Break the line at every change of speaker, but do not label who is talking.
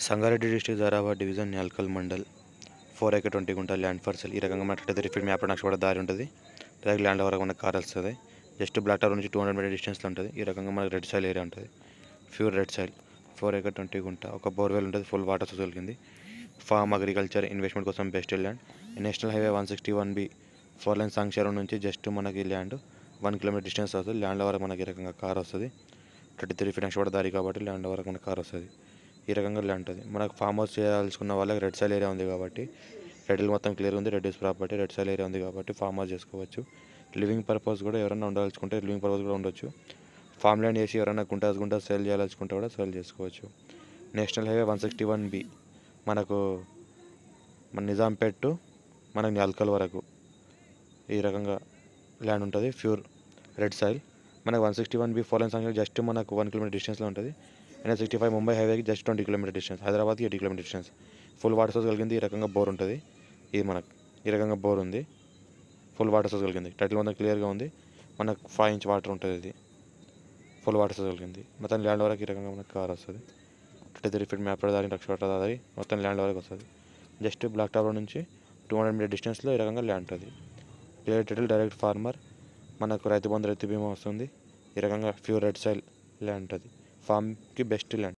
Sangareddy district Zaheerabad division Nyalkal mandal 4 acre 20 gunta land for sale. ఈ రకంగా మనకి 33 ఫీట్ మ్యాప్ నాకు కూడా దారి ఉంటుంది. డైరెక్ట్ ల్యాండ్ వరకు మనకు కార్ వస్తుంది. జస్ట్ బ్లాక్ టాప్ నుంచి 200 మీటర్ డిస్టెన్స్లో ఉంటుంది. ఈ రకంగా మనకి రెడ్ సాయిల్ ఏరియా ఉంటుంది. Pure red soil 4 acre 20 gunta. ఒక బోర్వెల్ ఉంటుంది, ఫుల్ వాటర్ సోర్స్ దొరికింది. ఫార్మ్ అగ్రికల్చర్ ఇన్వెస్ట్మెంట్ కోసం best land. National highway 161B 4 line సాంక్షరం నుంచి జస్ట్ మనకి ల్యాండ్ 1 కిలోమీటర్ డిస్టెన్స్ వస్తుంది. ల్యాండ్ వరకు మనకి ఈ రకంగా కార్ వస్తుంది. 33 ఫీట్ కూడా దారి కాబట్టి ల్యాండ్ వరకు మనకు కార్ వస్తుంది. ఈ రకంగా ల్యాండ్ ఉంటుంది. మనకు ఫామ్ హౌస్ చేయాల్సుకున్న వాళ్ళకి రెడ్ సాయిల్ ఏరియా ఉంది కాబట్టి రెడ్లు మొత్తం క్లియర్ ఉంది. Reduce property red soil area ఉంది కాబట్టి ఫామ్ హౌస్ చేసుకోవచ్చు. లివింగ్ పర్పస్ కూడా ఎవరైనా ఉండాల్సుకుంటే లివింగ్ పర్పస్ కూడా ఉండొచ్చు. ఫామ్ ల్యాండ్ చేసి ఎవరైనా గుంట సేల్ చేయాలనుకుంటే కూడా సేల్ చేసుకోవచ్చు. నేషనల్ హైవే 161B మనకు మన నిజాంపేట్ టు మనకు న్యాల్కల్ వరకు ఈ రకంగా ల్యాండ్ ఉంటుంది. ప్యూర్ రెడ్ సాయిల్ మనకు 161B 4 లైన్ సంఖ్య జస్ట్ మనకు 1 కిలోమీటర్ డిస్టెన్స్లో ఉంటుంది. NH65 ముంబై హైవేకి జస్ట్ 20 కిలోమీటర్ డిస్టెన్స్, హైదరాబాద్కి 80 kilometre distance. Full water source కలిగింది. ఈ రకంగా బోర్ ఉంటుంది. ఇది మనకు ఈ రకంగా బోర్ ఉంది. ఫుల్ వాటర్ సోర్స్ కలిగింది. టైటిల్ మొత్తం క్లియర్గా ఉంది. మనకు 5 ఇంచ్ వాటర్ ఉంటుంది. ఇది ఫుల్ వాటర్ సోర్స్ కలిగింది. మొత్తం ల్యాండ్ వరకు ఈ రకంగా మనకు కార్ వస్తుంది. 33 ఫీట్ మ్యాప్ దారి దారి మొత్తం ల్యాండ్ వరకు వస్తుంది. జస్ట్ బ్లాక్ టాప్ నుంచి 200 మీటర్ డిస్టెన్స్లో ఈ రకంగా ల్యాండ్ ఉంటుంది. Clear title direct farmer. మనకు రైతు బంధు రైతు బీమా వస్తుంది. ఈ రకంగా ప్యూర్ రెడ్ సాయిల్ ల్యాండ్ ఉంటుంది. ఫామ్కి బెస్ట్ ల్యాండ్.